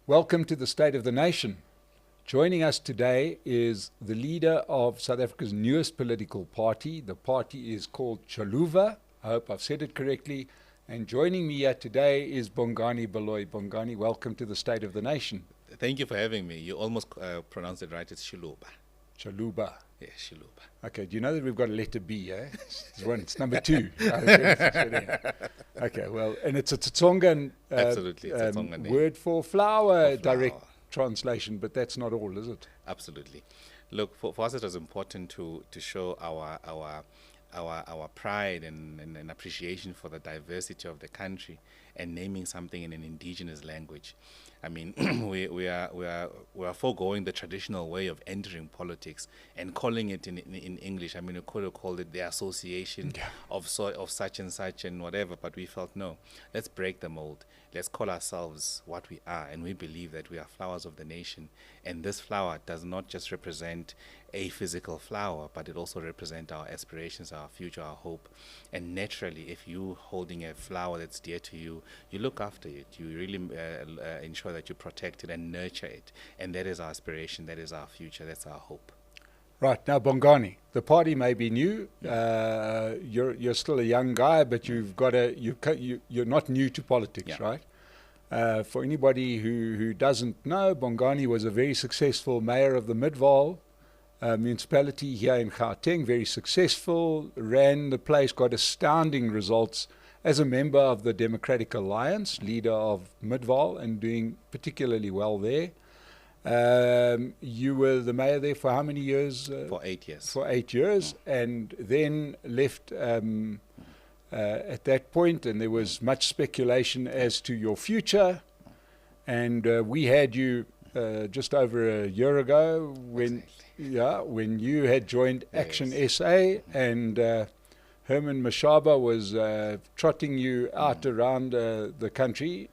Welcome to the State of the Nation. Joining us today is the leader of South Africa's newest political party. The party is called Xiluva. I hope I've said it correctly. And joining me here today is Bongani Baloyi. Bongani, welcome to the State of the Nation. Thank you for having me. You almost pronounced it right. It's Xiluva. Xiluva. Yeah, Xiluva. Okay, do you know that we've got a letter B, eh? It's number 2. Okay, well, and it's a Tsongan Absolutely, it's a Tsongan name. word for flower, For direct flower. translation, but that's not all, is it? Absolutely. Look, for us it was important to show our pride and appreciation for the diversity of the country and naming something in an indigenous language. I mean, we are foregoing the traditional way of entering politics and calling it in English. I mean, we could have called it the association of such and such and whatever, but we felt no, let's break the mold. Let's call ourselves what we are, and we believe that we are flowers of the nation. And this flower does not just represent a physical flower, but it also represents our aspirations, our future, our hope. And naturally, if you holding a flower that's dear to you, you look after it. You really ensure that you protect it and nurture it. And that is our aspiration. That is our future. That's our hope. Right, now Bongani, the party may be new. You're still a young guy, but you're not new to politics, right? For anybody who doesn't know, Bongani was a very successful mayor of the Midvaal municipality here in Gauteng, very successful, ran the place, got astounding results as a member of the Democratic Alliance, leader of Midvaal, and doing particularly well there. You were the mayor there for how many years? For 8 years. For 8 years, and then left at that point, and there was much speculation as to your future. And we had you just over a year ago when you had joined Action SA, and Herman Mashaba was trotting you out around the country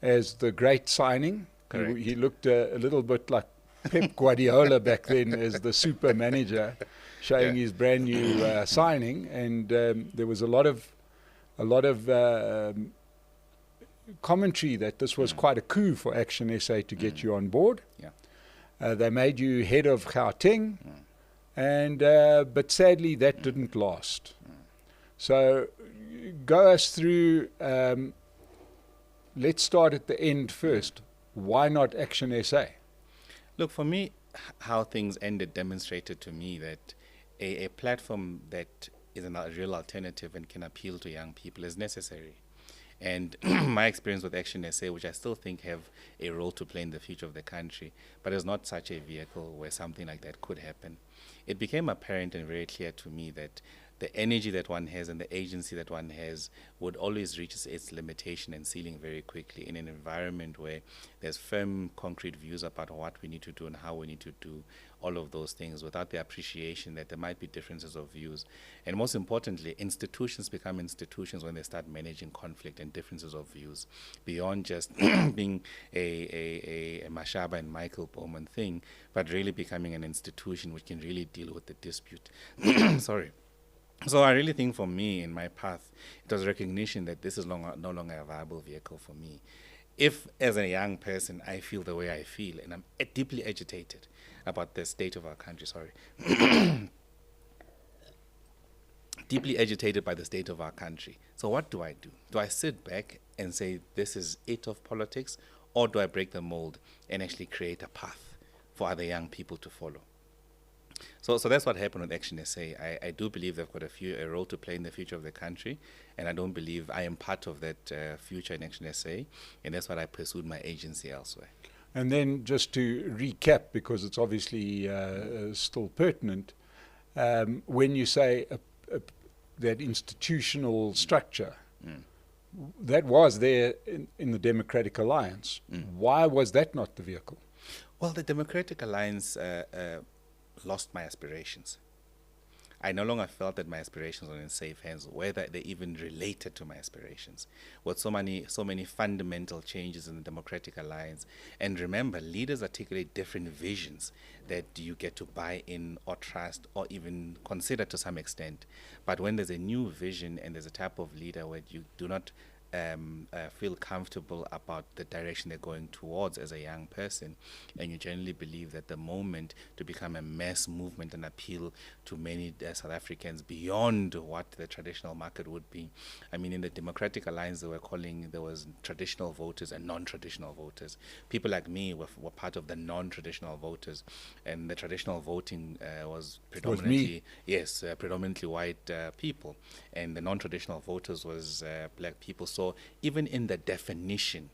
as the great signing. He looked a little bit like Pep Guardiola back then as the super manager, showing his brand new signing, and there was a lot of commentary that this was quite a coup for Action SA to get you on board. They made you head of Gauteng, and but sadly that didn't last. So go us through. Let's start at the end first. Why not Action SA? Look, for me, how things ended demonstrated to me that a platform that is a real alternative and can appeal to young people is necessary. And my experience with Action SA, which I still think have a role to play in the future of the country, but is not such a vehicle where something like that could happen. It became apparent and very clear to me that the energy that one has and the agency that one has would always reach its limitation and ceiling very quickly in an environment where there's firm, concrete views about what we need to do and how we need to do all of those things, without the appreciation that there might be differences of views. And most importantly, institutions become institutions when they start managing conflict and differences of views, beyond just being a Mashaba and Michael Bowman thing, but really becoming an institution which can really deal with the dispute. Sorry. So I really think for me, in my path, it was recognition that this is no longer a viable vehicle for me. If, as a young person, I feel the way I feel, and I'm deeply agitated about the state of our country, deeply agitated by the state of our country. So what do? Do I sit back and say, this is it of politics, or do I break the mold and actually create a path for other young people to follow? So that's what happened with Action SA. I do believe they've got a role to play in the future of the country, and I don't believe I am part of that future in Action SA, and that's why I pursued my agency elsewhere. And then just to recap, because it's obviously still pertinent, when you say that institutional structure, that was there in the Democratic Alliance. Why was that not the vehicle? Well, the Democratic Alliance lost my aspirations. I no longer felt that my aspirations were in safe hands, whether they even related to my aspirations. With so many fundamental changes in the Democratic Alliance. And remember, leaders articulate different visions that you get to buy in or trust or even consider to some extent. But when there's a new vision and there's a type of leader where you do not feel comfortable about the direction they're going towards as a young person, and you generally believe that the moment to become a mass movement and appeal to many South Africans beyond what the traditional market would be. I mean, in the Democratic Alliance, there was traditional voters and non-traditional voters. People like me were part of the non-traditional voters, and the traditional voting was predominantly predominantly white people, and the non-traditional voters was black people. So even in the definition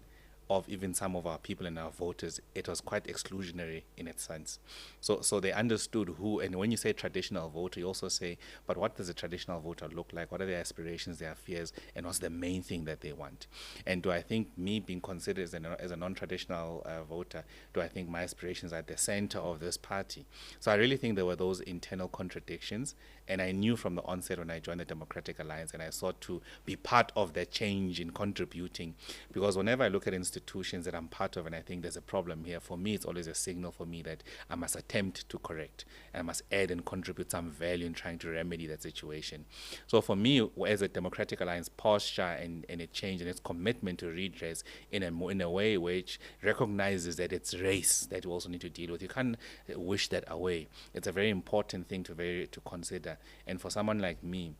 of even some of our people and our voters, it was quite exclusionary in its sense. So they understood who, and when you say traditional voter, you also say, but what does a traditional voter look like? What are their aspirations, their fears, and what's the main thing that they want? And do I think me being considered as a non-traditional voter, do I think my aspirations are at the center of this party? So I really think there were those internal contradictions, and I knew from the onset when I joined the Democratic Alliance, and I sought to be part of that change in contributing, because whenever I look at institutions that I'm part of and I think there's a problem here, for me it's always a signal for me that I must attempt to correct, and I must add and contribute some value in trying to remedy that situation. So for me, as a Democratic Alliance posture and a change and its commitment to redress in a way which recognizes that it's race that we also need to deal with. You can't wish that away. It's a very important thing to consider. And for someone like me,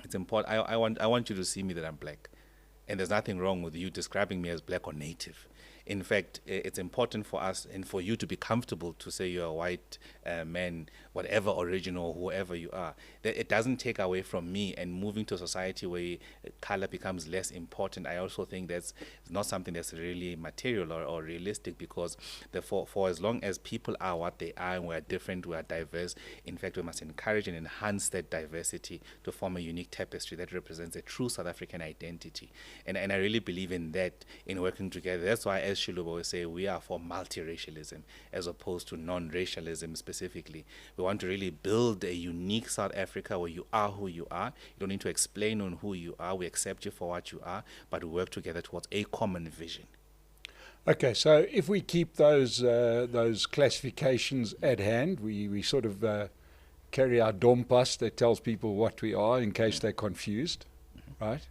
it's important. I want you to see me that I'm black. And there's nothing wrong with you describing me as black or native. In fact, it's important for us and for you to be comfortable to say you're a white man, whatever origin or whoever you are. That it doesn't take away from me, and moving to a society where color becomes less important. I also think that's not something that's really material or realistic, because for as long as people are what they are and we're different, we are diverse, in fact, we must encourage and enhance that diversity to form a unique tapestry that represents a true South African identity. And I really believe in that, in working together. That's why, as Xiluva will say, we are for multiracialism as opposed to non-racialism specifically. We want to really build a unique South Africa where you are who you are. You don't need to explain on who you are. We accept you for what you are, but we work together towards a common vision. Okay, so if we keep those classifications at hand, we sort of carry our dompas that tells people what we are in case they're confused, right?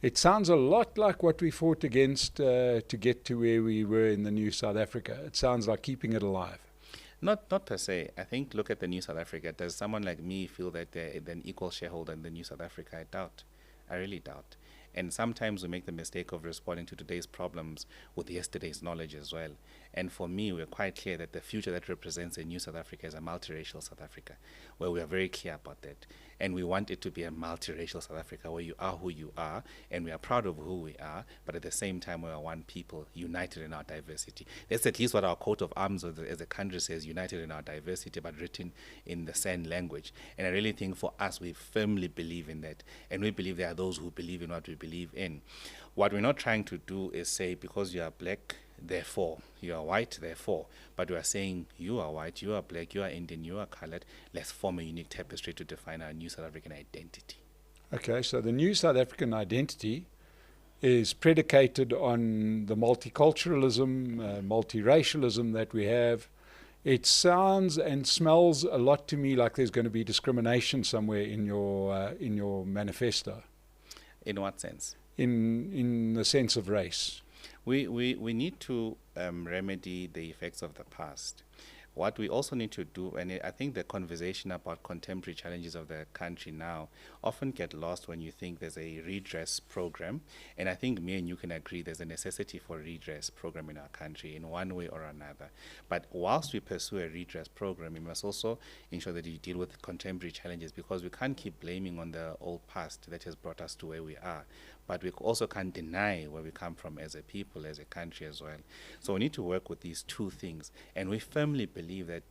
It sounds a lot like what we fought against to get to where we were in the new South Africa. It sounds like keeping it alive. Not per se. I think, look at the new South Africa. Does someone like me feel that they're an equal shareholder in the new South Africa? I doubt. I really doubt. And sometimes we make the mistake of responding to today's problems with yesterday's knowledge as well. And for me, we're quite clear that the future that represents a new South Africa is a multiracial South Africa, where we are very clear about that. And we want it to be a multiracial South Africa where you are who you are, and we are proud of who we are, but at the same time, we are one people, united in our diversity. That's at least what our coat of arms as a country says, united in our diversity, but written in the San language. And I really think for us, we firmly believe in that. And we believe there are those who believe in what we believe in. What we're not trying to do is say, because you are black, therefore, you are white, therefore. But we are saying, you are white, you are black, you are Indian, you are colored. Let's form a unique tapestry to define our new South African identity. Okay, so the new South African identity is predicated on the multiculturalism, multiracialism that we have. It sounds and smells a lot to me like there's going to be discrimination somewhere in your manifesto. In what sense? In the sense of race. We need to remedy the effects of the past. What we also need to do, and I think the conversation about contemporary challenges of the country now often get lost when you think there's a redress program. And I think me and you can agree there's a necessity for a redress program in our country in one way or another. But whilst we pursue a redress program, we must also ensure that you deal with contemporary challenges, because we can't keep blaming on the old past that has brought us to where we are. But we also can't deny where we come from as a people, as a country as well. So we need to work with these two things. And we firmly believe that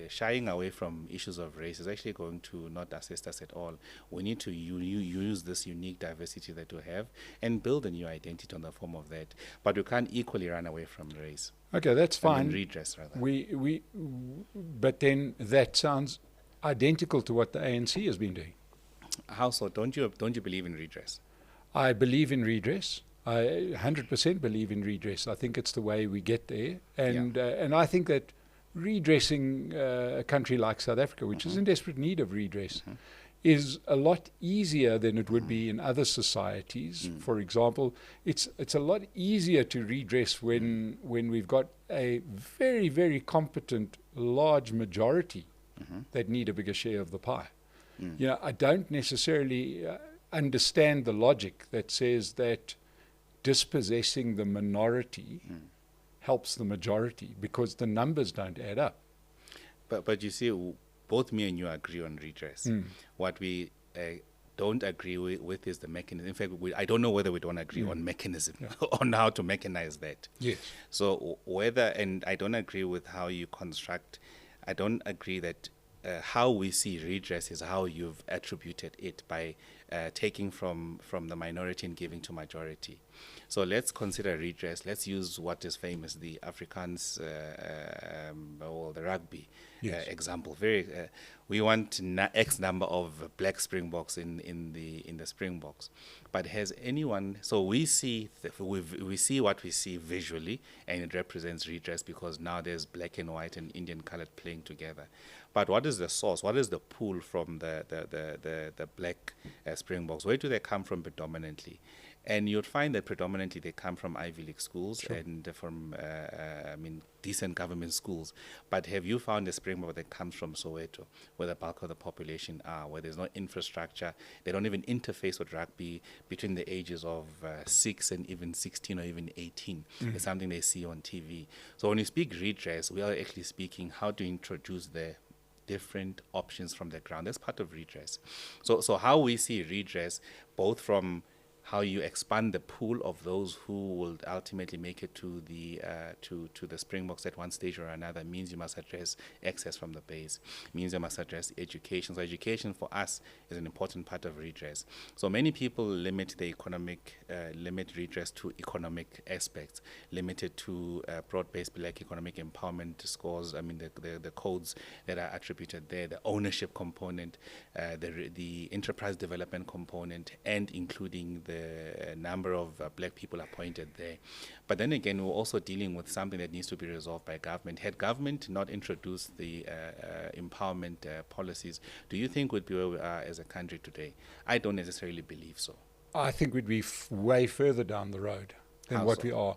shying away from issues of race is actually going to not assist us at all. We need to use this unique diversity that we have and build a new identity on the form of that. But we can't equally run away from race. Okay, that's fine. Redress, rather. But then that sounds identical to what the ANC has been doing. How so? Don't you believe in redress? I believe in redress. I 100% believe in redress. I think it's the way we get there. And I think that redressing a country like South Africa, which is in desperate need of redress, is a lot easier than it would be in other societies. For example, it's a lot easier to redress when we've got a very, very competent large majority that need a bigger share of the pie. You know, I don't necessarily understand the logic that says that dispossessing the minority helps the majority, because the numbers don't add up. But you see, both me and you agree on redress. What we don't agree with is the mechanism. In fact, I don't know whether we don't agree on mechanism, on how to mechanize that. Yes. So and I don't agree with how you construct, I don't agree that how we see redress is how you've attributed it, by taking from the minority and giving to majority. So let's consider redress. Let's use what is famous, the Afrikaans, or the rugby example. We want X number of black Springboks in the Springboks. But has anyone? So we see we see what we see visually, and it represents redress because now there's black and white and Indian colored playing together. But what is the source? What is the pool from the black Springboks? Where do they come from predominantly? And you'd find that predominantly they come from Ivy League schools and from, decent government schools. But have you found a Springbok that comes from Soweto, where the bulk of the population are, where there's no infrastructure? They don't even interface with rugby between the ages of 6 and even 16 or even 18. It's something they see on TV. So when you speak redress, we are actually speaking how to introduce the different options from the ground. That's part of redress. So how we see redress, both from how you expand the pool of those who will ultimately make it to the Springboks at one stage or another, means you must address access from the base, means you must address education. So education for us is an important part of redress. So many people limit the limit redress to economic aspects, limited to broad-based black economic empowerment scores. I mean, the codes that are attributed there, the ownership component, the enterprise development component, and including the number of black people appointed there. But then again, we're also dealing with something that needs to be resolved by government. Had government not introduced the empowerment policies, do you think we'd be where we are as a country today? I don't necessarily believe so. I think we'd be way further down the road than How what so? we are.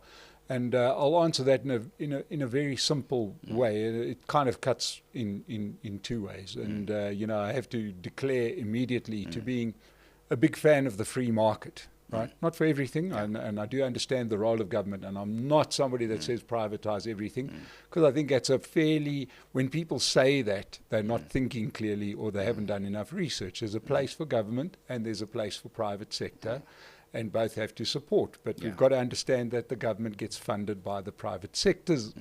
And I'll answer that in a very simple way. It kind of cuts in two ways. And, I have to declare immediately to being a big fan of the free market, right? Not for everything, and I do understand the role of government, and I'm not somebody that says privatize everything, because I think that's when people say that, they're not thinking clearly or they haven't done enough research. There's a place for government and there's a place for private sector, and both have to support. But we've got to understand that the government gets funded by the private sector's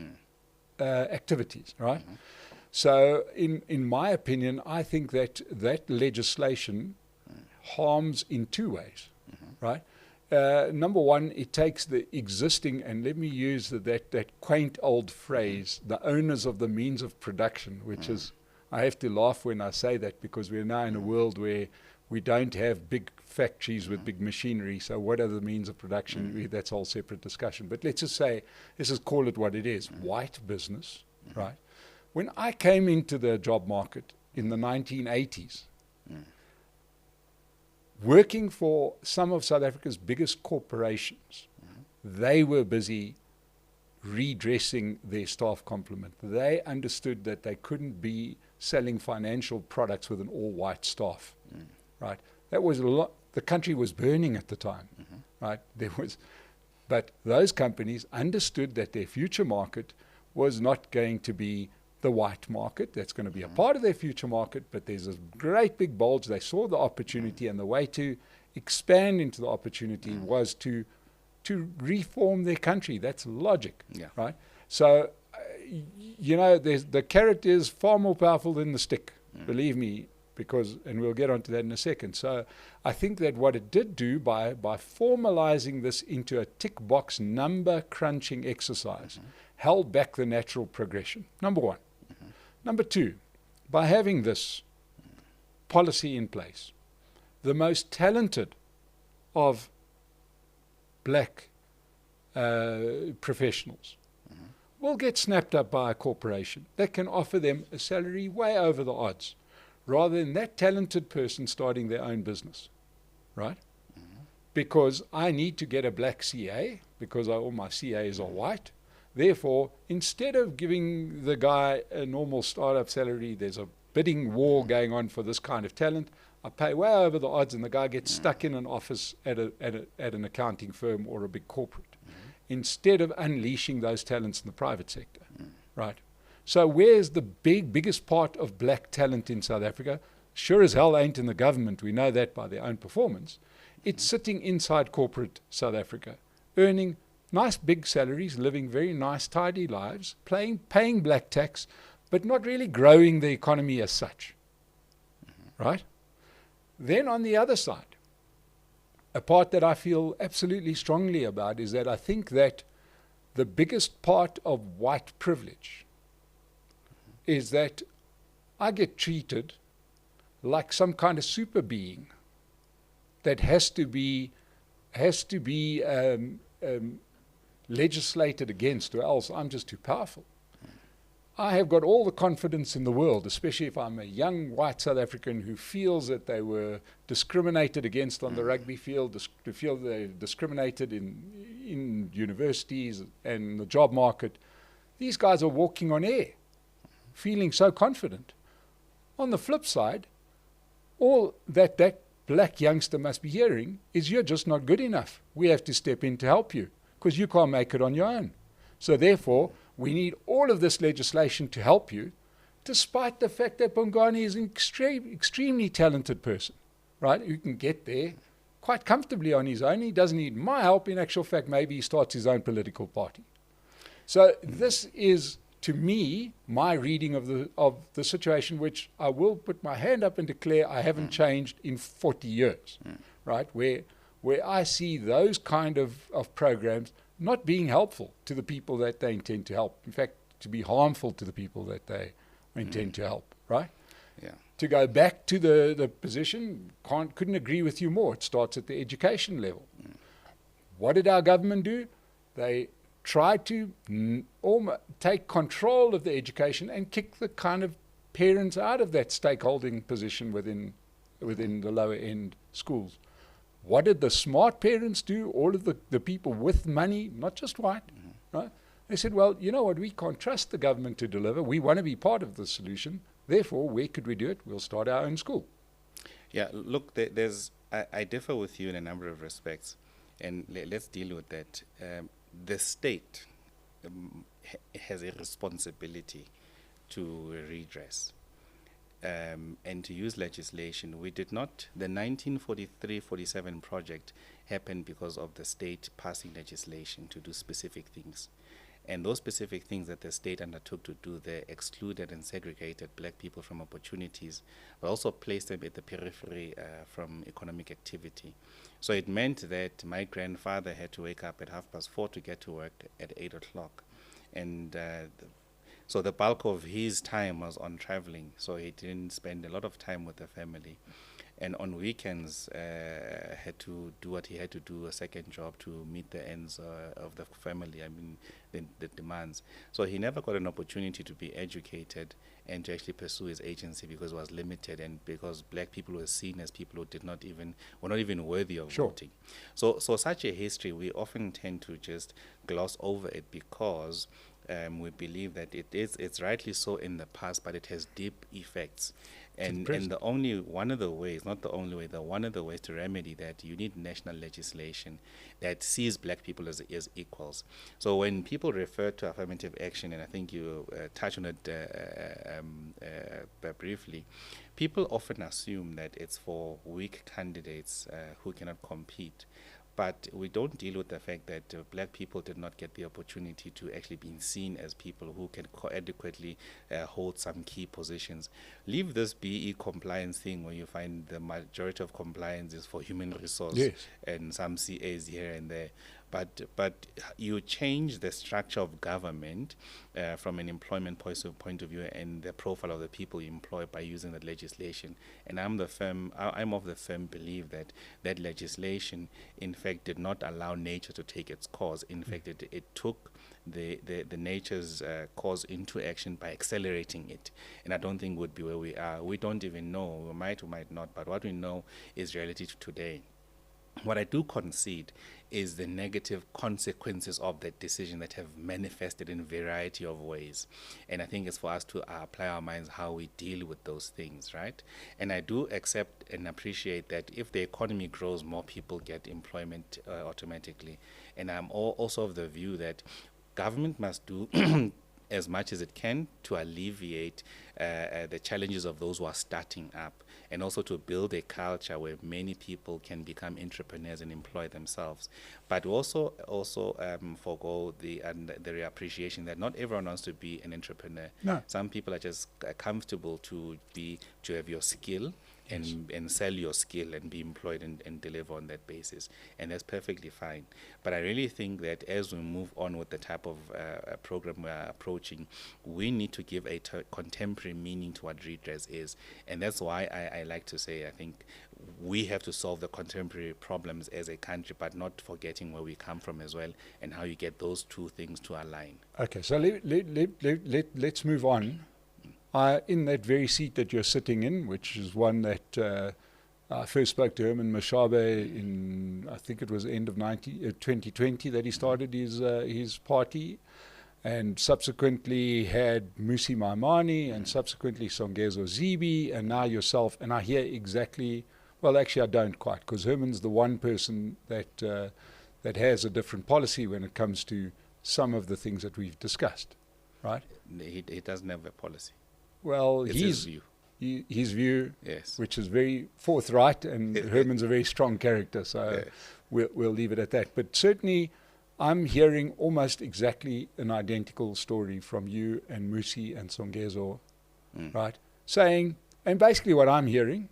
activities, right? So in my opinion, I think that legislation harms in two ways, right? Number one, it takes the existing, and let me use that quaint old phrase, the owners of the means of production, which is, I have to laugh when I say that, because we're now in a world where we don't have big factories with big machinery, so what are the means of production? That's a whole separate discussion. But let's just call it what it is, white business, right? When I came into the job market in the 1980s, working for some of South Africa's biggest corporations, they were busy redressing their staff complement. They understood that they couldn't be selling financial products with an all-white staff, right? That was a lot. The country was burning at the time, right? But those companies understood that their future market was not going to be the white market. That's going to be a part of their future market, but there's a great big bulge. They saw the opportunity, and the way to expand into the opportunity was to reform their country. That's logic, right? So, the carrot is far more powerful than the stick, believe me, and we'll get onto that in a second. So I think that what it did do by formalizing this into a tick box number crunching exercise, held back the natural progression, number one. Number two, by having this policy in place, the most talented of black professionals will get snapped up by a corporation that can offer them a salary way over the odds, rather than that talented person starting their own business, right? Because I need to get a black CA because all my CAs are white. Therefore, instead of giving the guy a normal startup salary, there's a bidding war going on for this kind of talent. I pay way over the odds, and the guy gets stuck in an office at an accounting firm or a big corporate, instead of unleashing those talents in the private sector, right? So where's the biggest part of black talent in South Africa? Sure as hell ain't in the government. We know that by their own performance. It's sitting inside corporate South Africa, earning nice big salaries, living very nice, tidy lives, paying black tax, but not really growing the economy as such, right? Then on the other side, a part that I feel absolutely strongly about is that I think that the biggest part of white privilege is that I get treated like some kind of super being that has to be legislated against, or else I'm just too powerful. I have got all the confidence in the world, especially if I'm a young white South African who feels that they were discriminated against on the rugby field, to feel they're discriminated in universities and the job market. These guys are walking on air, feeling so confident. On the flip side, all that black youngster must be hearing is, you're just not good enough. We have to step in to help you because you can't make it on your own. So therefore, we need all of this legislation to help you, despite the fact that Bongani is an extremely talented person, right? Who can get there quite comfortably on his own. He doesn't need my help. In actual fact, maybe he starts his own political party. So this is, to me, my reading of the situation, which I will put my hand up and declare I haven't changed in 40 years, right? Where I see those kind of programs not being helpful to the people that they intend to help. In fact, to be harmful to the people that they intend to help, right? Yeah. To go back to the position, couldn't agree with you more. It starts at the education level. What did our government do? They tried to take control of the education and kick the kind of parents out of that stakeholding position within the lower end schools. What did the smart parents do? All of the people with money, not just white, right? They said, well, you know what, we can't trust the government to deliver. We want to be part of the solution. Therefore, where could we do it? We'll start our own school. Yeah, look, I differ with you in a number of respects, and let's deal with that. The state has a responsibility to redress. And to use legislation. We did not, the 1943-47 project happened because of the state passing legislation to do specific things. And those specific things that the state undertook to do, they excluded and segregated black people from opportunities, but also placed them at the periphery from economic activity. So it meant that my grandfather had to wake up at 4:30 to get to work at 8 o'clock. And so the bulk of his time was on traveling, so he didn't spend a lot of time with the family. And on weekends, had to do what he had to do, a second job to meet the ends of the family, the demands. So he never got an opportunity to be educated and to actually pursue his agency because it was limited, and because black people were seen as people who were not even worthy of voting. So such a history, we often tend to just gloss over it because we believe that it's rightly so in the past, but it has deep effects. And one of the ways to remedy that, you need national legislation that sees black people as equals. So when people refer to affirmative action, and I think you touched on it briefly, people often assume that it's for weak candidates who cannot compete. But we don't deal with the fact that black people did not get the opportunity to actually be seen as people who can adequately hold some key positions. Leave this BE compliance thing where you find the majority of compliance is for human resource and some CAs here and there. But you change the structure of government from an employment point of view and the profile of the people you employ by using that legislation. And I'm of the firm belief that that legislation, in fact, did not allow nature to take its course. In fact, it took the nature's cause into action by accelerating it. And I don't think would be where we are. We don't even know. We might not. But what we know is reality today. What I do concede is the negative consequences of that decision that have manifested in a variety of ways. And I think it's for us to apply our minds how we deal with those things, right? And I do accept and appreciate that if the economy grows, more people get employment automatically. And I'm also of the view that government must do as much as it can to alleviate the challenges of those who are starting up, and also to build a culture where many people can become entrepreneurs and employ themselves. But also forego the appreciation that not everyone wants to be an entrepreneur. No. Some people are just comfortable to have your skill and sell your skill and be employed and deliver on that basis. And that's perfectly fine. But I really think that as we move on with the type of program we're approaching, we need to give a contemporary meaning to what redress is. And that's why I like to say I think we have to solve the contemporary problems as a country, but not forgetting where we come from as well and how you get those two things to align. Okay, so let's move on. In that very seat that you're sitting in, which is one that I first spoke to Herman Mashabe in, I think it was end of 2020 that he started his party, and subsequently had Musi Maimane and subsequently Songezo Zibi, and now yourself. And I hear exactly, well, actually I don't quite, because Herman's the one person that has a different policy when it comes to some of the things that we've discussed, right? He doesn't have a policy. Well, it's his view. His view, yes, which is very forthright, and Herman's a very strong character, so yes. we'll leave it at that. But certainly, I'm hearing almost exactly an identical story from you and Musi and Songezo, right? Saying, and basically what I'm hearing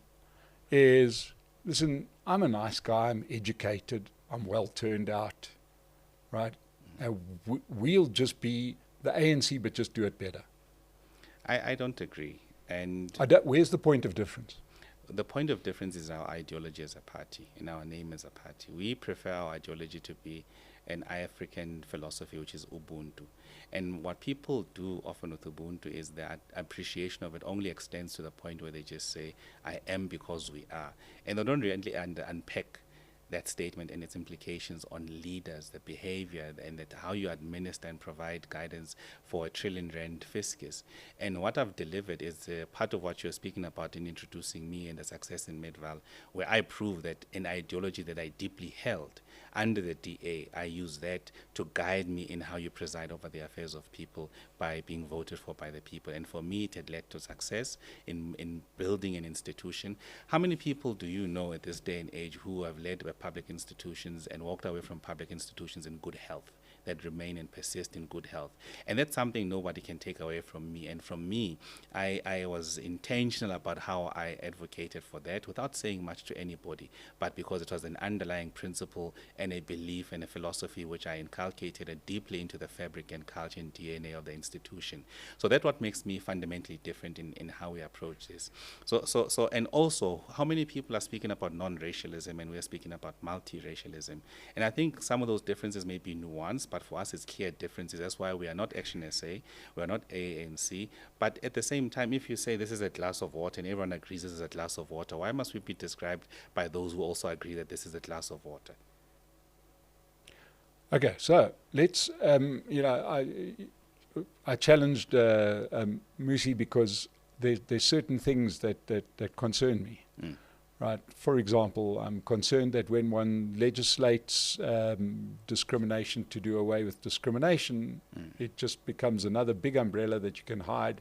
is, listen, I'm a nice guy, I'm educated, I'm well turned out, right? We'll just be the ANC, but just do it better. I don't agree. And where's the point of difference? The point of difference is our ideology as a party and our name as a party. We prefer our ideology to be an African philosophy, which is Ubuntu. And what people do often with Ubuntu is that appreciation of it only extends to the point where they just say, I am because we are. And they don't really unpack that statement and its implications on leaders, the behavior, and that how you administer and provide guidance for a R1 trillion fiscus. And what I've delivered is part of what you're speaking about in introducing me and the success in Midval, where I prove that an ideology that I deeply held under the DA, I use that to guide me in how you preside over the affairs of people by being voted for by the people. And for me, it had led to success in building an institution. How many people do you know at this day and age who have led public institutions and walked away from public institutions in good health, that remain and persist in good health? And that's something nobody can take away from me. And from me, I was intentional about how I advocated for that without saying much to anybody, but because it was an underlying principle and a belief and a philosophy which I inculcated deeply into the fabric and culture and DNA of the institution. So that's what makes me fundamentally different in how we approach this. So and also, how many people are speaking about non-racialism and we're speaking about multiracialism? And I think some of those differences may be nuanced, but for us it's clear differences. That's why we are not Action SA, we are not ANC. But at the same time, if you say this is a glass of water and everyone agrees this is a glass of water, why must we be described by those who also agree that this is a glass of water? Okay, so let's, I challenged Musi because there's certain things that concern me. Right. For example, I'm concerned that when one legislates discrimination to do away with discrimination, it just becomes another big umbrella that you can hide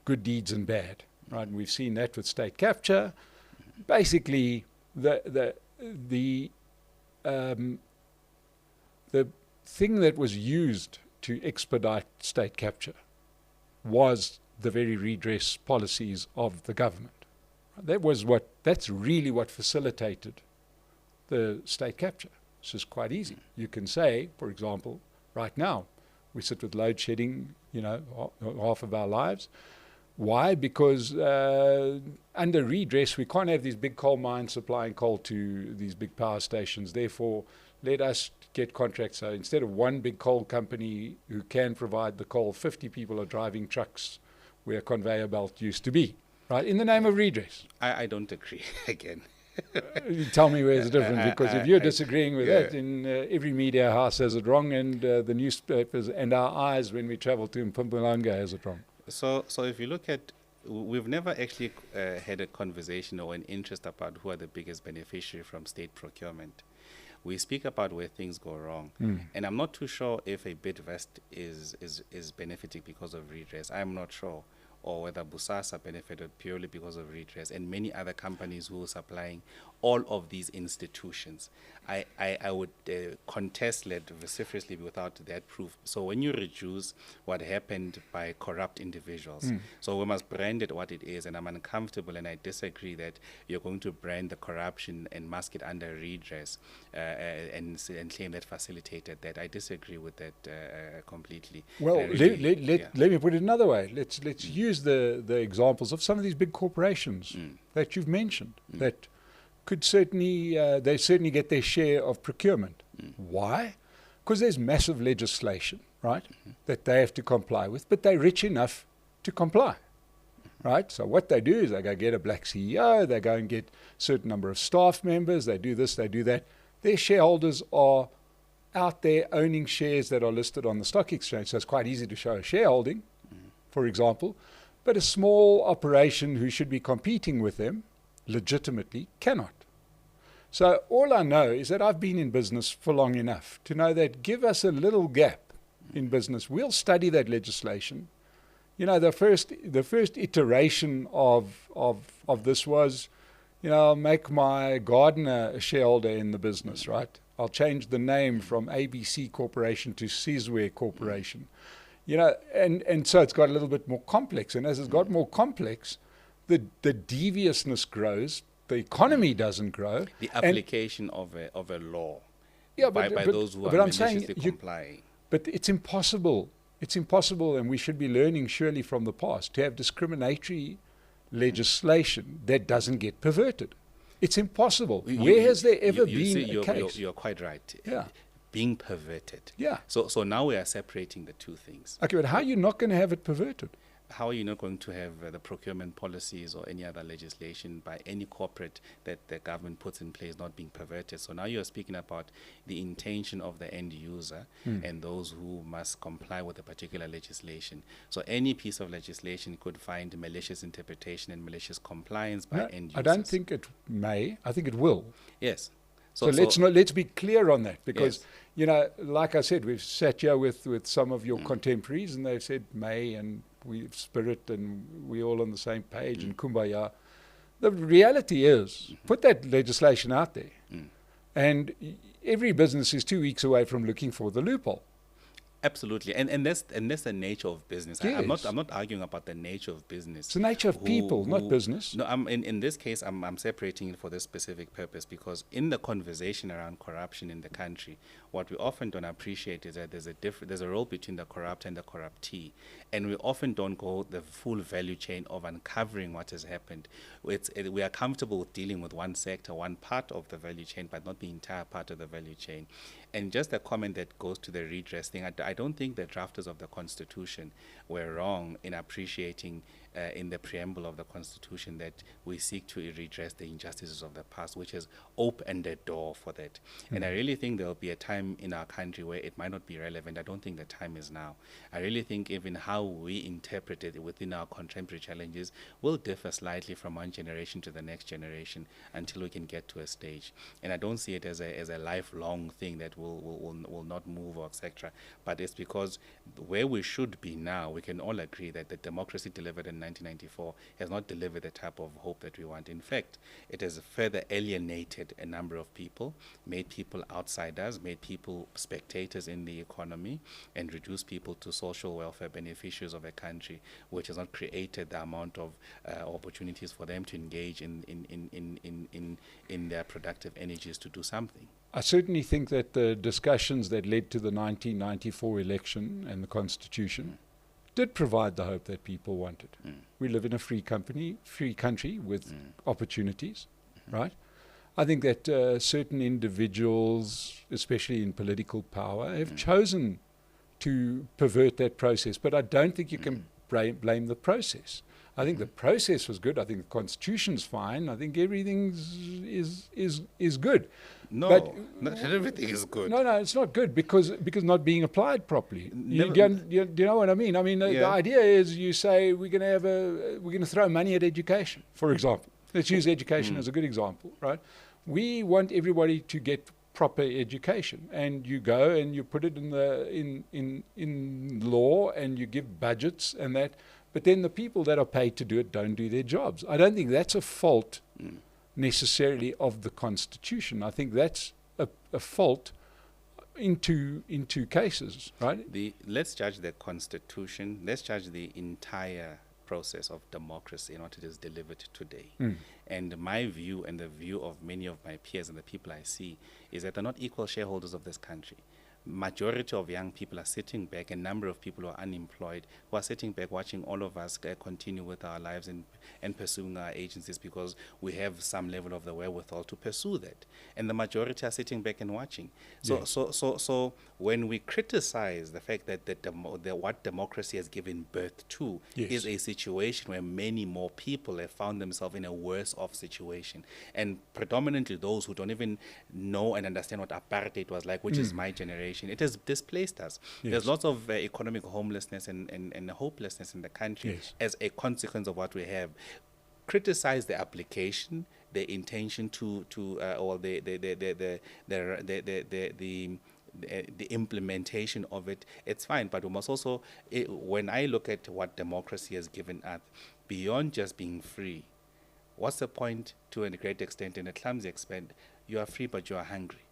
good deeds and bad. Right. And we've seen that with state capture. Basically, the thing that was used to expedite state capture was the very redress policies of the government. That's really what facilitated the state capture. It's just quite easy. You can say, for example, right now, we sit with load shedding, half of our lives. Why? Because under redress, we can't have these big coal mines supplying coal to these big power stations. Therefore, let us get contracts. So instead of one big coal company who can provide the coal, 50 people are driving trucks where a conveyor belt used to be, right? In the name of redress. I don't agree again. You tell me where's the difference, because if you're disagreeing with that, then every media house has it wrong, and the newspapers and our eyes when we travel to Mpumalanga has it wrong. So if you look at, we've never actually had a conversation or an interest about who are the biggest beneficiary from state procurement. We speak about where things go wrong, and I'm not too sure if a Bidvest is benefiting because of redress. I'm not sure, or whether Busasa benefited purely because of redress, and many other companies who are supplying all of these institutions. I would contest that vociferously without that proof. So when you reduce what happened by corrupt individuals, so we must brand it what it is, and I'm uncomfortable and I disagree that you're going to brand the corruption and mask it under redress and claim that facilitated that. I disagree with that completely. Well, let me put it another way. Let's use the examples of some of these big corporations that you've mentioned that could certainly they certainly get their share of procurement. Why? Because there's massive legislation, right, that they have to comply with, but they're rich enough to comply, right? So what they do is they go get a black CEO, they go and get a certain number of staff members, they do this, they do that. Their shareholders are out there owning shares that are listed on the stock exchange, so it's quite easy to show a shareholding, for example, but a small operation who should be competing with them legitimately cannot. So all I know is that I've been in business for long enough to know that give us a little gap in business, we'll study that legislation. The first iteration of this was, I'll make my gardener a shareholder in the business, right? I'll change the name from ABC Corporation to Sizwe Corporation. And so it's got a little bit more complex. And as it's got more complex, the deviousness grows, the economy doesn't grow. The application of a law by those who are maliciously complying. But it's impossible. It's impossible, and we should be learning surely from the past to have discriminatory legislation that doesn't get perverted. It's impossible. Where has there ever been a case? You're quite right. Yeah. Being perverted. Yeah. So now we are separating the two things. Okay, but how are you not going to have it perverted? How are you not going to have the procurement policies or any other legislation by any corporate that the government puts in place not being perverted? So now you're speaking about the intention of the end user and those who must comply with a particular legislation. So any piece of legislation could find malicious interpretation and malicious compliance by end users. I don't think it may. I think it will. Yes. So let's be clear on that, because like I said, we've sat here with some of your contemporaries, and they've said may, and we've spirit, and we're all on the same page, and kumbaya. The reality is, put that legislation out there, and every business is 2 weeks away from looking for the loophole. Absolutely, and that's the nature of business. Yes. I'm not arguing about the nature of business. It's the nature of people, not business. No, in this case, I'm separating it for this specific purpose, because in the conversation around corruption in the country, what we often don't appreciate is that there's a role between the corrupt and the corruptee, and we often don't go the full value chain of uncovering what has happened. We are comfortable with dealing with one sector, one part of the value chain, but not the entire part of the value chain. And just a comment that goes to the redress thing, I don't think the drafters of the Constitution were wrong in appreciating in the preamble of the Constitution that we seek to redress the injustices of the past, which has opened the door for that. And I really think there will be a time in our country where it might not be relevant. I don't think the time is now. I really think even how we interpret it within our contemporary challenges will differ slightly from one generation to the next generation until we can get to a stage. And I don't see it as a lifelong thing that will not move or etc. But it's because where we should be now, we can all agree that the democracy delivered a in 1994 has not delivered the type of hope that we want. In fact, it has further alienated a number of people, made people outsiders, made people spectators in the economy, and reduced people to social welfare beneficiaries of a country, which has not created the amount of opportunities for them to engage in their productive energies to do something. I certainly think that the discussions that led to the 1994 election and the Constitution did provide the hope that people wanted. We live in a free country with opportunities, right? I think that certain individuals, especially in political power, have chosen to pervert that process. But I don't think you can blame the process. I think the process was good. I think the Constitution's fine. I think everything is good. No, but not everything is good. No, it's not good because not being applied properly. Do you know what I mean? I mean, the idea is you say we're going to throw money at education, for example. Let's use education as a good example, right? We want everybody to get proper education, and you go and you put it in law, and you give budgets and that. But then the people that are paid to do it don't do their jobs. I don't think that's a fault necessarily of the Constitution. I think that's a fault in two cases, right? Let's judge the Constitution. Let's judge the entire process of democracy and what it has delivered today. And my view and the view of many of my peers and the people I see is that they're not equal shareholders of this country. Majority of young people are sitting back, a number of people who are unemployed, who are sitting back watching all of us continue with our lives and pursuing our agencies because we have some level of the wherewithal to pursue that. And the majority are sitting back and watching. So when we criticize the fact that what democracy has given birth to is a situation where many more people have found themselves in a worse off situation, and predominantly those who don't even know and understand what apartheid was like, which is my generation, it has displaced us. There's lots of economic homelessness and hopelessness in the country as a consequence of what we have. Criticize the application, the intention or the implementation of it. It's fine, but we must also, when I look at what democracy has given us, beyond just being free, what's the point to a great extent, in a clumsy extent? You are free, but you are hungry.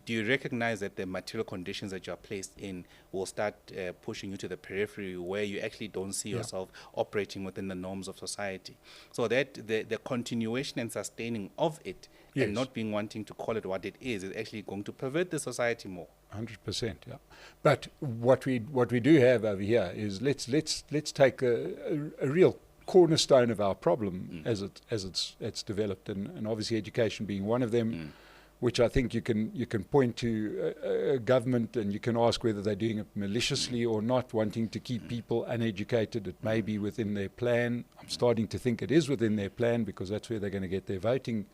Do you recognize that the material conditions that you are placed in will start pushing you to the periphery where you actually don't see yourself operating within the norms of society? So that the continuation and sustaining of it and not being wanting to call it what it is actually going to pervert the society more. 100%, yeah. But what we do have over here is let's take a real cornerstone of our problem as it's developed, and obviously education being one of them. Which I think you can point to a government, and you can ask whether they're doing it maliciously or not, wanting to keep people uneducated. It may be within their plan. I'm starting to think it is within their plan, because that's where they're going to get their voting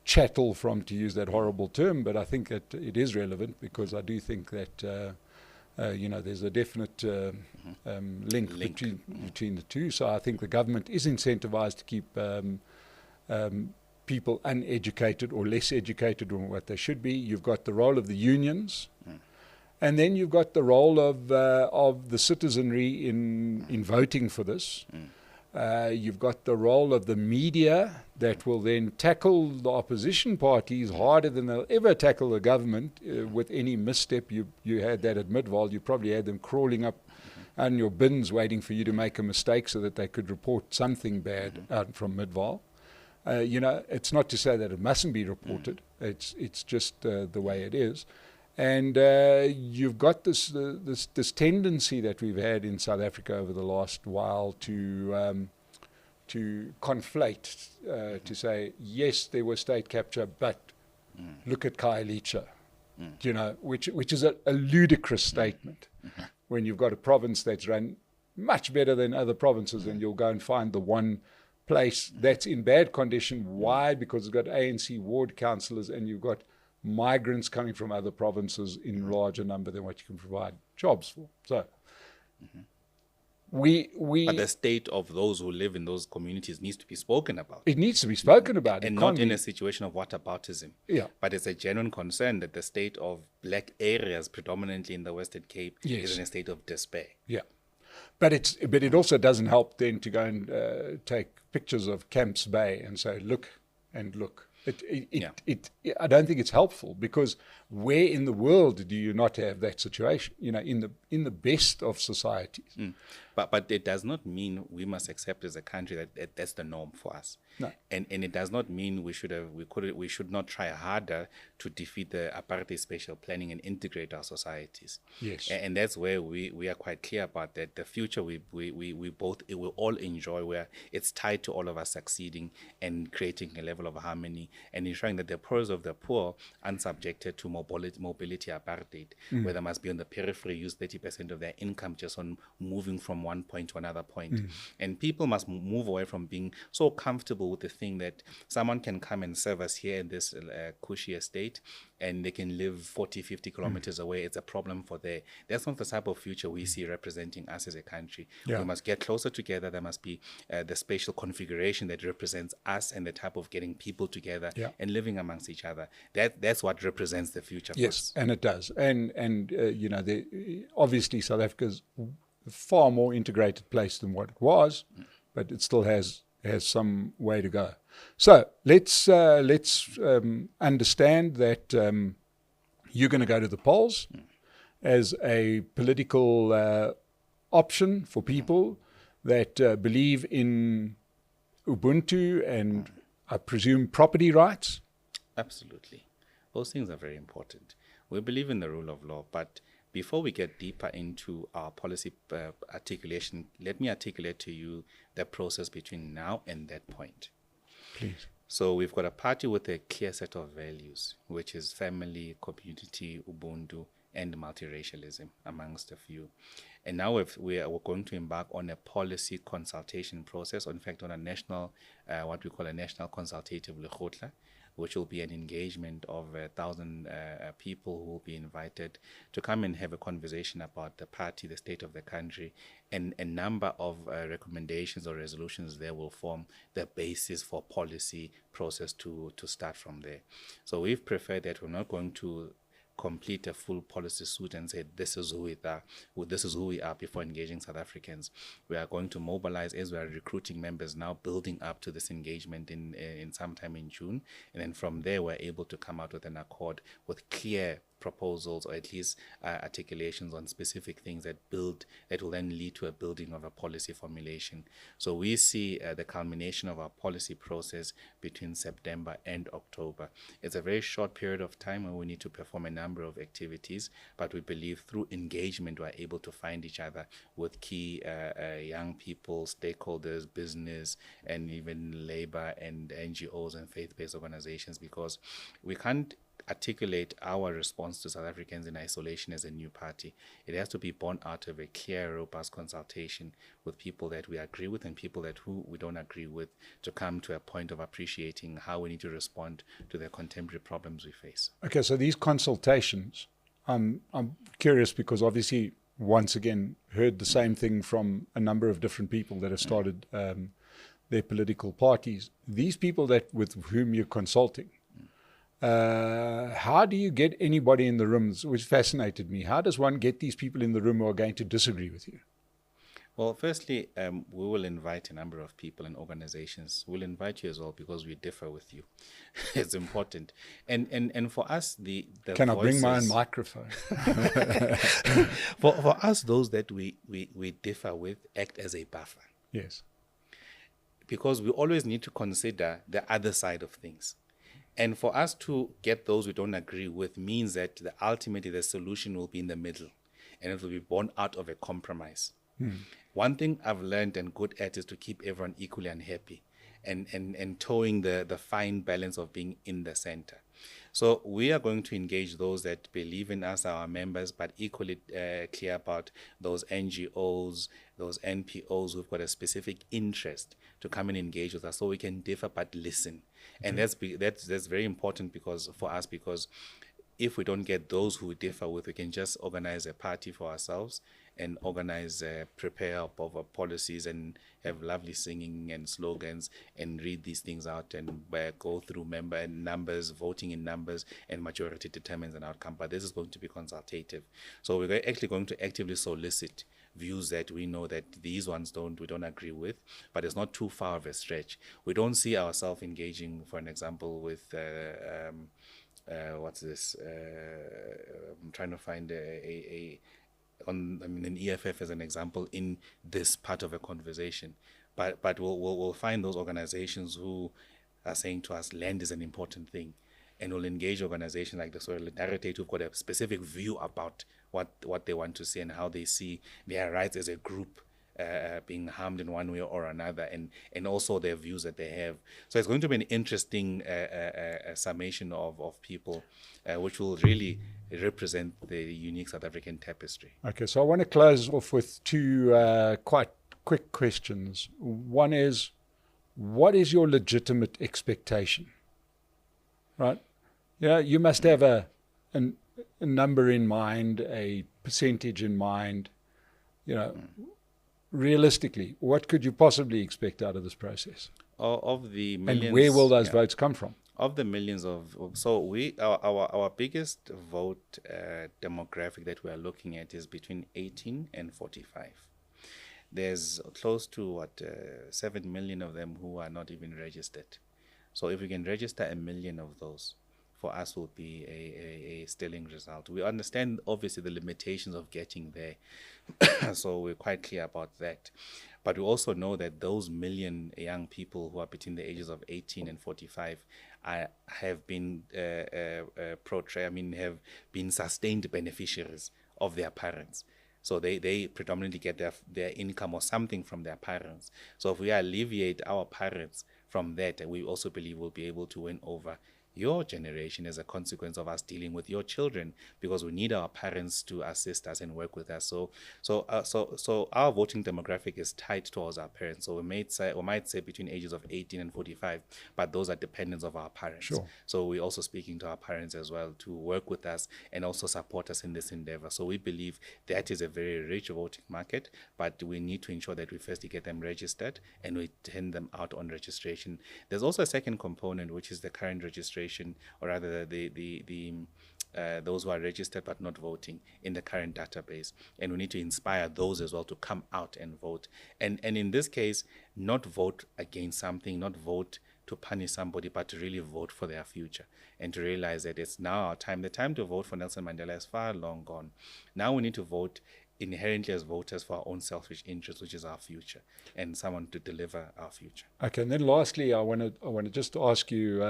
chattel from, to use that horrible term. But I think that it is relevant, because I do think that there's a definite link between the two. So I think the government is incentivized to keep people uneducated or less educated than what they should be. You've got the role of the unions, and then you've got the role of the citizenry in voting for this. You've got the role of the media that will then tackle the opposition parties harder than they'll ever tackle the government. With any misstep, you had that at Midval. You probably had them crawling up on your bins waiting for you to make a mistake so that they could report something bad out from Midval. It's not to say that it mustn't be reported. It's just the way it is. And you've got this tendency that we've had in South Africa over the last while to conflate, to say, yes, there was state capture, but look at Khayelitsha, which is a ludicrous statement. When you've got a province that's run much better than other provinces, and you'll go and find the one place that's in bad condition. Why? Because it's got ANC ward councillors, and you've got migrants coming from other provinces in larger number than what you can provide jobs for. So but the state of those who live in those communities needs to be spoken about. It needs to be spoken about. And not in a situation of whataboutism. Yeah. But it's a genuine concern that the state of black areas, predominantly in the Western Cape, is in a state of despair. Yeah. But it also doesn't help then to go and take pictures of Camps Bay and say, look and look. I don't think it's helpful, because where in the world do you not have that situation? In the best of societies. But it does not mean we must accept as a country that that's the norm for us. No. And it does not mean we should not try harder to defeat the apartheid spatial planning and integrate our societies. Yes. And that's where we are quite clear about that. The future we will all enjoy, where it's tied to all of us succeeding and creating a level of harmony and ensuring that the poorest of the poor aren't subjected to mobility apartheid, where they must be on the periphery, use 30% of their income just on moving from one point to another point. And people must move away from being so comfortable with the thing that someone can come and serve us here in this cushy estate and they can live 40, 50 kilometers away. It's a problem for there. That's not the type of future we see representing us as a country. Yeah. We must get closer together. There must be the spatial configuration that represents us and the type of getting people together and living amongst each other. That's what represents the future for us. And it does. And obviously South Africa's a far more integrated place than what it was, but it still has some way to go. So let's understand that you're going to go to the polls as a political option for people that believe in Ubuntu and, I presume, property rights. Absolutely. Those things are very important. We believe in the rule of law, but before we get deeper into our policy articulation, let me articulate to you the process between now and that point. Please. So we've got a party with a clear set of values, which is family, community, Ubuntu, and multiracialism, amongst a few. And now we're going to embark on a policy consultation process, or in fact on a national, what we call a national consultative lekgotla, which will be an engagement of 1,000 people who will be invited to come and have a conversation about the party, the state of the country, and a number of recommendations or resolutions there will form the basis for policy process to start from there. So we've preferred that we're not going to complete a full policy suite and say this is who we are before engaging South Africans. We are going to mobilize as we are recruiting members now, building up to this engagement in sometime in June, and then from there we're able to come out with an accord with clear proposals, or at least articulations on specific things that will then lead to a building of a policy formulation. So we see the culmination of our policy process between September and October. It's a very short period of time where we need to perform a number of activities, but we believe through engagement we're able to find each other with key young people, stakeholders, business, and even labor and NGOs and faith-based organizations, because we can't articulate our response to South Africans in isolation as a new party. It has to be born out of a clear, robust consultation with people that we agree with and people who we don't agree with, to come to a point of appreciating how we need to respond to the contemporary problems we face. Okay, so these consultations, I'm curious, because obviously, once again, heard the same thing from a number of different people that have started their political parties. These people with whom you're consulting, how do you get anybody in the rooms, which fascinated me? How does one get these people in the room who are going to disagree with you? Well, firstly, we will invite a number of people and organizations. We'll invite you as well because we differ with you. It's important. And for us, the Can voices, I bring my own microphone? for us, those that we differ with act as a buffer. Yes. Because we always need to consider the other side of things. And for us to get those we don't agree with means that ultimately the solution will be in the middle, and it will be born out of a compromise. One thing I've learned and good at is to keep everyone equally unhappy and towing the fine balance of being in the center. So we are going to engage those that believe in us, our members, but equally clear about those NGOs, those NPOs who've got a specific interest to come and engage with us, so we can differ but listen. And that's very important because if we don't get those who we differ with, we can just organize a party for ourselves and prepare our policies and have lovely singing and slogans and read these things out and go through member numbers, voting in numbers, and majority determines an outcome. But this is going to be consultative. So we're actually going to actively solicit views that we know that these ones we don't agree with, but it's not too far of a stretch. We don't see ourselves engaging, for an example, with what's this? I'm trying to find an EFF as an example in this part of a conversation, but we'll find those organizations who are saying to us land is an important thing, and we'll engage organizations like the Solidarity who've got a specific view about what they want to see and how they see their rights as a group being harmed in one way or another, and also their views that they have. So it's going to be an interesting summation of people, which will really represent the unique South African tapestry. Okay, so I want to close off with two quite quick questions. One is, what is your legitimate expectation? Right? Yeah, you must have a number in mind, a percentage in mind. Realistically, what could you possibly expect out of this process? Of the millions, and where will those votes come from? Of the millions our biggest vote demographic that we are looking at is between 18 and 45. There's close to 7 million of them who are not even registered. So if we can register 1 million of those, for us will be a sterling result. We understand obviously the limitations of getting there, so we're quite clear about that. But we also know that those million young people who are between the ages of 18 and 45 have been have been sustained beneficiaries of their parents. So they predominantly get their income or something from their parents. So if we alleviate our parents from that, we also believe we'll be able to win over your generation as a consequence of us dealing with your children, because we need our parents to assist us and work with us. So our voting demographic is tied towards our parents. So we might say between ages of 18 and 45, but those are dependents of our parents. Sure. So we're also speaking to our parents as well to work with us and also support us in this endeavor. So we believe that is a very rich voting market, but we need to ensure that we firstly get them registered and we send them out on registration. There's also a second component, which is the current registration, or rather those who are registered but not voting in the current database, and we need to inspire those as well to come out and vote, and in this case not vote against something, not vote to punish somebody, but to really vote for their future and to realize that it's now our time. The time to vote for Nelson Mandela is far long gone. Now we need to vote inherently as voters for our own selfish interests, which is our future, and someone to deliver our future. Okay, and then lastly, I want to just ask you.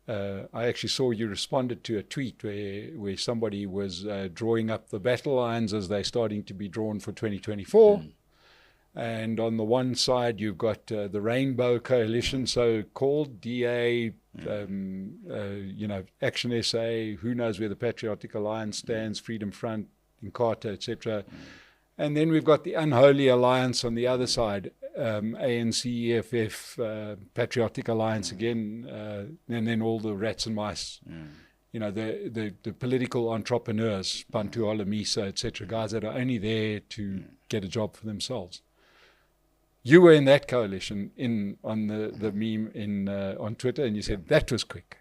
I actually saw you responded to a tweet where somebody was drawing up the battle lines as they're starting to be drawn for 2024. And on the one side, you've got the Rainbow Coalition, so-called DA, Action SA, who knows where the Patriotic Alliance stands, Freedom Front, Inkatha, etc. And then we've got the Unholy Alliance on the other side, ANC, EFF, Patriotic Alliance again, and then all the rats and mice. The political entrepreneurs, Bantu Holomisa, etc., guys that are only there to get a job for themselves. You were in that coalition on the meme on Twitter, and you said that was quick.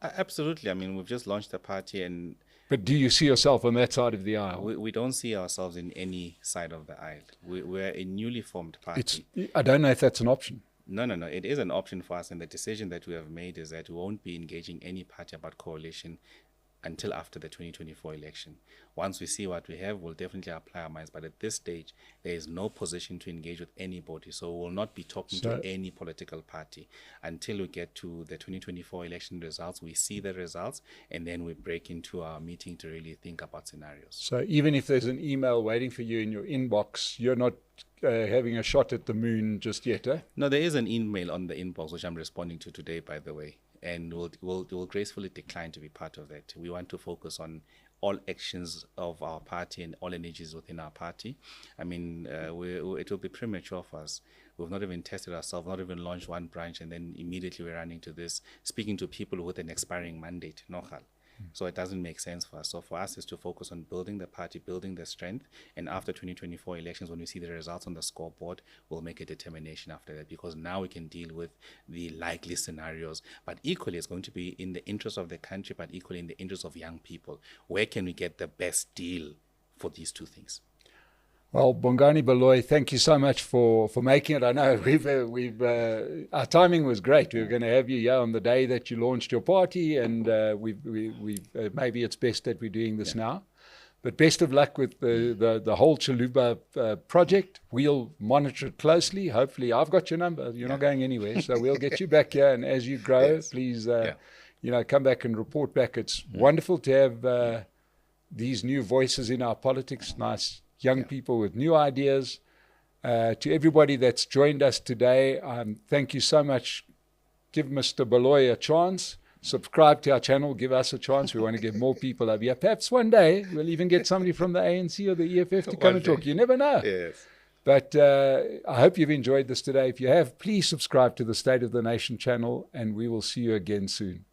Absolutely. I mean, we've just launched the party, but do you see yourself on that side of the aisle? We don't see ourselves in any side of the aisle. We're a newly formed party. I don't know if that's an option. No. It is an option for us, and the decision that we have made is that we won't be engaging any party about coalition until after the 2024 election. Once we see what we have, we'll definitely apply our minds. But at this stage, there is no position to engage with anybody. So we'll not be talking to any political party until we get to the 2024 election results. We see the results, and then we break into our meeting to really think about scenarios. So even if there's an email waiting for you in your inbox, you're not having a shot at the moon just yet, eh? No, there is an email on the inbox, which I'm responding to today, by the way. And we'll gracefully decline to be part of that. We want to focus on all actions of our party and all energies within our party. I mean, it will be premature for us. We've not even tested ourselves, not even launched one branch, and then immediately we're running to this, speaking to people with an expiring mandate. So it doesn't make sense for us. So for us is to focus on building the party, building the strength, and after 2024 elections, when we see the results on the scoreboard, we'll make a determination after that, because now we can deal with the likely scenarios. But equally, it's going to be in the interest of the country, but equally in the interest of young people. Where can we get the best deal for these two things? Well, Bongani Baloyi, thank you so much for making it. I know our timing was great. We were going to have you here on the day that you launched your party, and maybe it's best that we're doing this now. But best of luck with the whole Xiluva project. We'll monitor it closely. Hopefully, I've got your number. You're not going anywhere, so we'll get you back here. And as you grow, please, come back and report back. It's wonderful to have these new voices in our politics. Nice young people with new ideas. To everybody that's joined us today, thank you so much. Give Mr. Baloyi a chance. Subscribe to our channel. Give us a chance. We want to get more people over here. Perhaps one day we'll even get somebody from the ANC or the EFF to come and talk. You never know. Yes. But I hope you've enjoyed this today. If you have, please subscribe to the State of the Nation channel, and we will see you again soon.